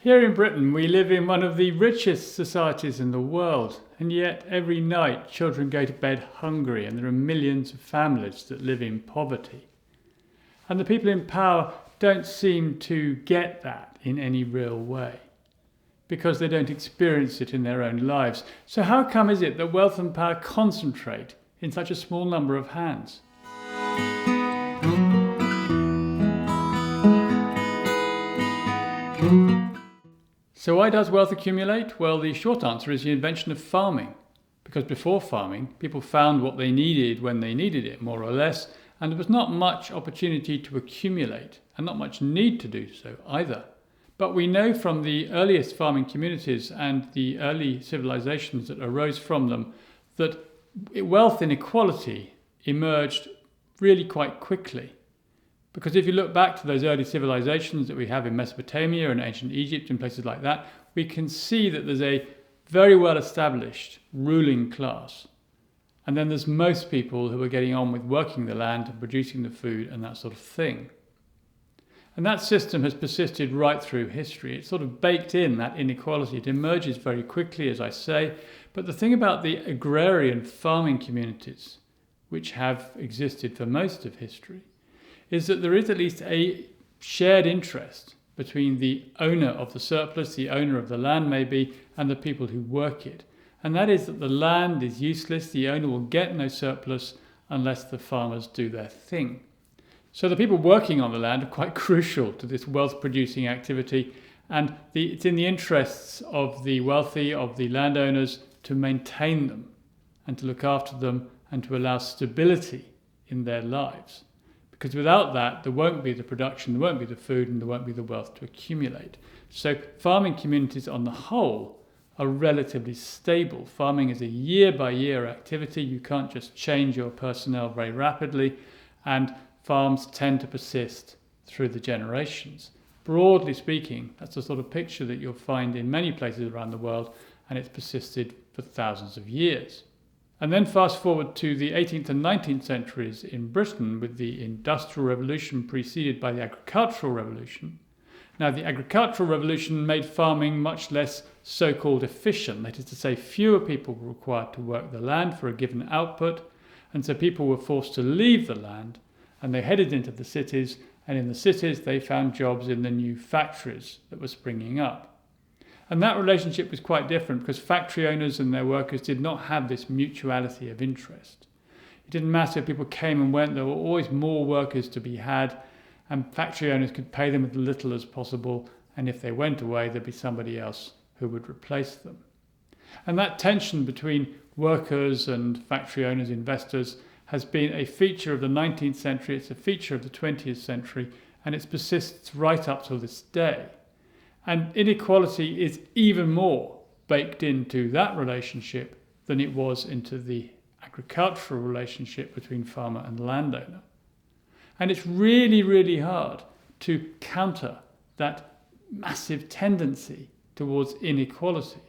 Here in Britain, we live in one of the richest societies in the world, and yet every night children go to bed hungry, and there are millions of families that live in poverty. And the people in power don't seem to get that in any real way, because they don't experience it in their own lives. So how come is it that wealth and power concentrate in such a small number of hands? So why does wealth accumulate? Well, the short answer is the invention of farming. Because before farming, people found what they needed when they needed it, more or less, and there was not much opportunity to accumulate, and not much need to do so either. But we know from the earliest farming communities and the early civilizations that arose from them that wealth inequality emerged really quite quickly. Because if you look back to those early civilizations that we have in Mesopotamia and ancient Egypt and places like that, we can see that there's a very well established ruling class. And then there's most people who are getting on with working the land and producing the food and that sort of thing. And that system has persisted right through history. It's sort of baked in, that inequality. It emerges very quickly, as I say. But the thing about the agrarian farming communities, which have existed for most of history, is that there is at least a shared interest between the owner of the surplus, the owner of the land maybe, and the people who work it. And that is that the land is useless, the owner will get no surplus unless the farmers do their thing. So the people working on the land are quite crucial to this wealth-producing activity, and it's in the interests of the wealthy, of the landowners, to maintain them and to look after them and to allow stability in their lives. Because without that, there won't be the production, there won't be the food, and there won't be the wealth to accumulate. So farming communities on the whole are relatively stable. Farming is a year-by-year activity. You can't just change your personnel very rapidly, and farms tend to persist through the generations. Broadly speaking, that's the sort of picture that you'll find in many places around the world, and it's persisted for thousands of years. And then fast forward to the 18th and 19th centuries in Britain with the Industrial Revolution preceded by the Agricultural Revolution. Now, the Agricultural Revolution made farming much less so-called efficient. That is to say, fewer people were required to work the land for a given output, and so people were forced to leave the land, and they headed into the cities, and in the cities they found jobs in the new factories that were springing up. And that relationship was quite different because factory owners and their workers did not have this mutuality of interest. It didn't matter if people came and went, there were always more workers to be had, and factory owners could pay them as little as possible, and if they went away, there'd be somebody else who would replace them. And that tension between workers and factory owners, investors, has been a feature of the 19th century, it's a feature of the 20th century, and it persists right up to this day. And inequality is even more baked into that relationship than it was into the agricultural relationship between farmer and landowner. And it's really, really hard to counter that massive tendency towards inequality.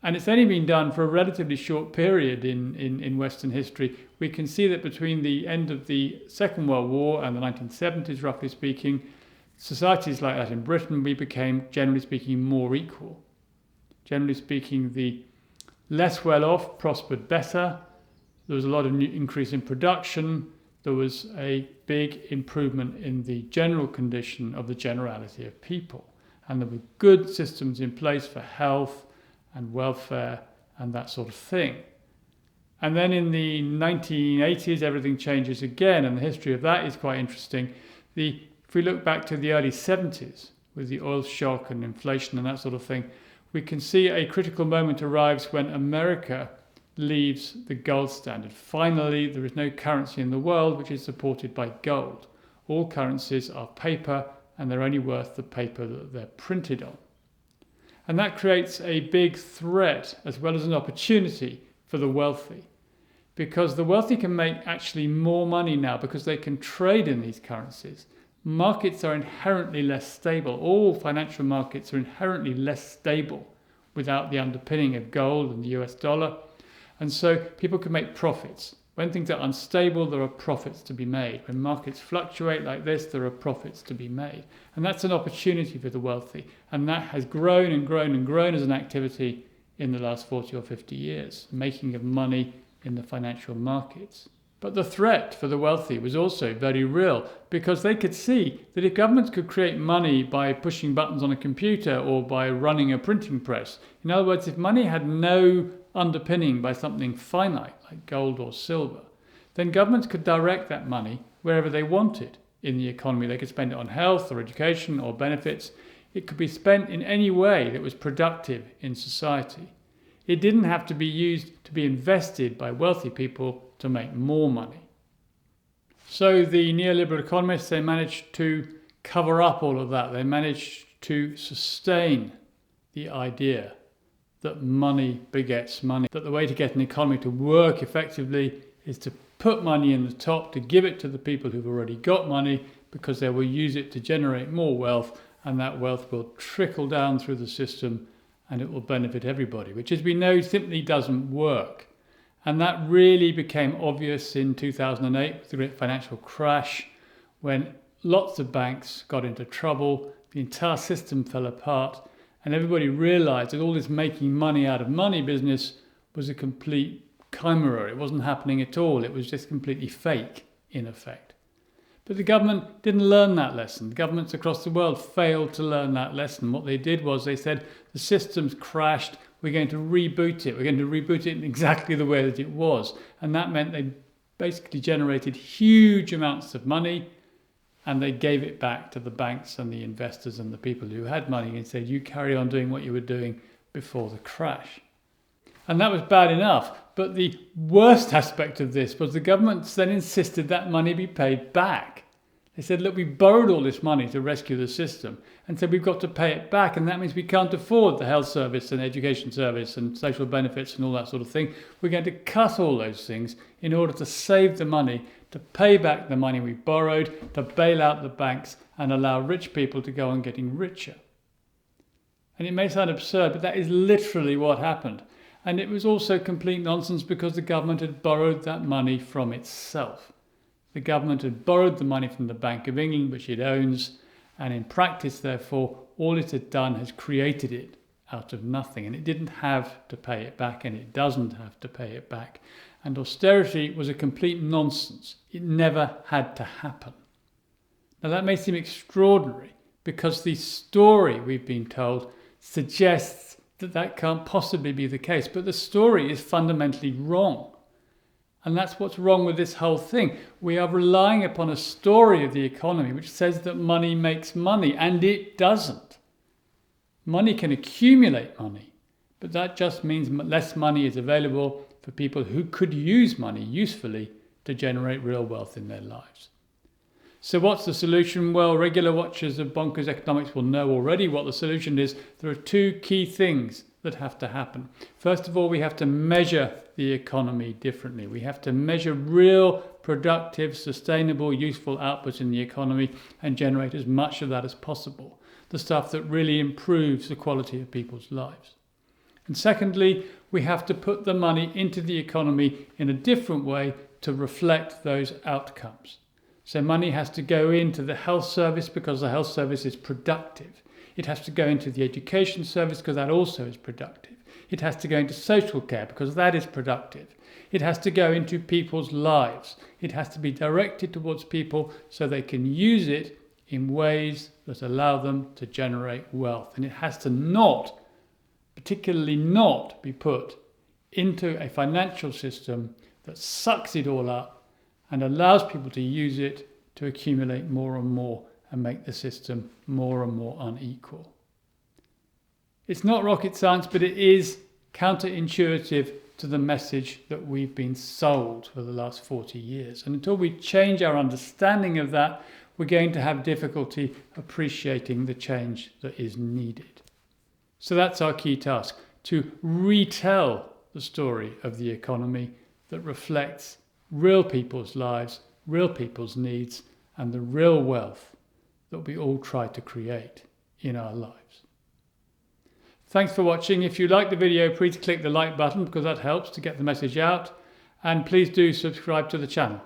And it's only been done for a relatively short period in Western history. We can see that between the end of the Second World War and the 1970s, roughly speaking, societies like that in Britain, we became, generally speaking, more equal. Generally speaking, the less well-off prospered better. There was a lot of increase in production. There was a big improvement in the general condition of the generality of people. And there were good systems in place for health and welfare and that sort of thing. And then in the 1980s, everything changes again, and the history of that is quite interesting. If we look back to the early 70s with the oil shock and inflation and that sort of thing, we can see a critical moment arrives when America leaves the gold standard. Finally, there is no currency in the world which is supported by gold. All currencies are paper, and they're only worth the paper that they're printed on. And that creates a big threat as well as an opportunity for the wealthy, because the wealthy can make actually more money now because they can trade in these currencies. Markets are inherently less stable. All financial markets are inherently less stable without the underpinning of gold and the US dollar. And so people can make profits When things are unstable, there are profits to be made. When markets fluctuate like this, there are profits to be made. And that's an opportunity for the wealthy. And that has grown and grown and grown as an activity in the last 40 or 50 years, making of money in the financial markets. But the threat for the wealthy was also very real, because they could see that if governments could create money by pushing buttons on a computer or by running a printing press, in other words, if money had no underpinning by something finite like gold or silver, then governments could direct that money wherever they wanted in the economy. They could spend it on health or education or benefits. It could be spent in any way that was productive in society. It didn't have to be used to be invested by wealthy people to make more money. So the neoliberal economists, they managed to cover up all of that. They managed to sustain the idea that money begets money, that the way to get an economy to work effectively is to put money in the top, to give it to the people who've already got money, because they will use it to generate more wealth, and that wealth will trickle down through the system and it will benefit everybody, which, as we know, simply doesn't work. And that really became obvious in 2008 with the great financial crash, when lots of banks got into trouble, the entire system fell apart, and everybody realized that all this making money out of money business was a complete chimera. It wasn't happening at all. It was just completely fake, in effect. But the government didn't learn that lesson. The governments across the world failed to learn that lesson. What they did was they said, the system's crashed, we're going to reboot it. We're going to reboot it in exactly the way that it was. And that meant they basically generated huge amounts of money, and they gave it back to the banks and the investors and the people who had money and said, you carry on doing what you were doing before the crash. And that was bad enough. But the worst aspect of this was the governments then insisted that money be paid back. They said, look, we borrowed all this money to rescue the system, and said we've got to pay it back, and that means we can't afford the health service and education service and social benefits and all that sort of thing. We're going to cut all those things in order to save the money, to pay back the money we borrowed, to bail out the banks and allow rich people to go on getting richer. And it may sound absurd, but that is literally what happened. And it was also complete nonsense, because the government had borrowed that money from itself. The government had borrowed the money from the Bank of England, which it owns, and in practice, therefore, all it had done has created it out of nothing. And it didn't have to pay it back, and it doesn't have to pay it back. And austerity was a complete nonsense. It never had to happen. Now, that may seem extraordinary, because the story we've been told suggests that that can't possibly be the case. But the story is fundamentally wrong. And that's what's wrong with this whole thing. We are relying upon a story of the economy which says that money makes money, and it doesn't. Money can accumulate money, but that just means less money is available for people who could use money usefully to generate real wealth in their lives. So what's the solution? Well, regular watchers of Bonkers Economics will know already what the solution is. There are two key things that have to happen. First of all, we have to measure the economy differently. We have to measure real, productive, sustainable, useful outputs in the economy and generate as much of that as possible. The stuff that really improves the quality of people's lives. And secondly, we have to put the money into the economy in a different way to reflect those outcomes. So money has to go into the health service because the health service is productive. It has to go into the education service because that also is productive. It has to go into social care because that is productive. It has to go into people's lives. It has to be directed towards people so they can use it in ways that allow them to generate wealth. And it has to not, particularly not, be put into a financial system that sucks it all up and allows people to use it to accumulate more and more and make the system more and more unequal. It's not rocket science, but it is counterintuitive to the message that we've been sold for the last 40 years. And until we change our understanding of that, we're going to have difficulty appreciating the change that is needed. So that's our key task, to retell the story of the economy that reflects real people's lives, real people's needs, and the real wealth that we all try to create in our lives. Thanks for watching. If you like the video, please click the like button because that helps to get the message out. And please do subscribe to the channel.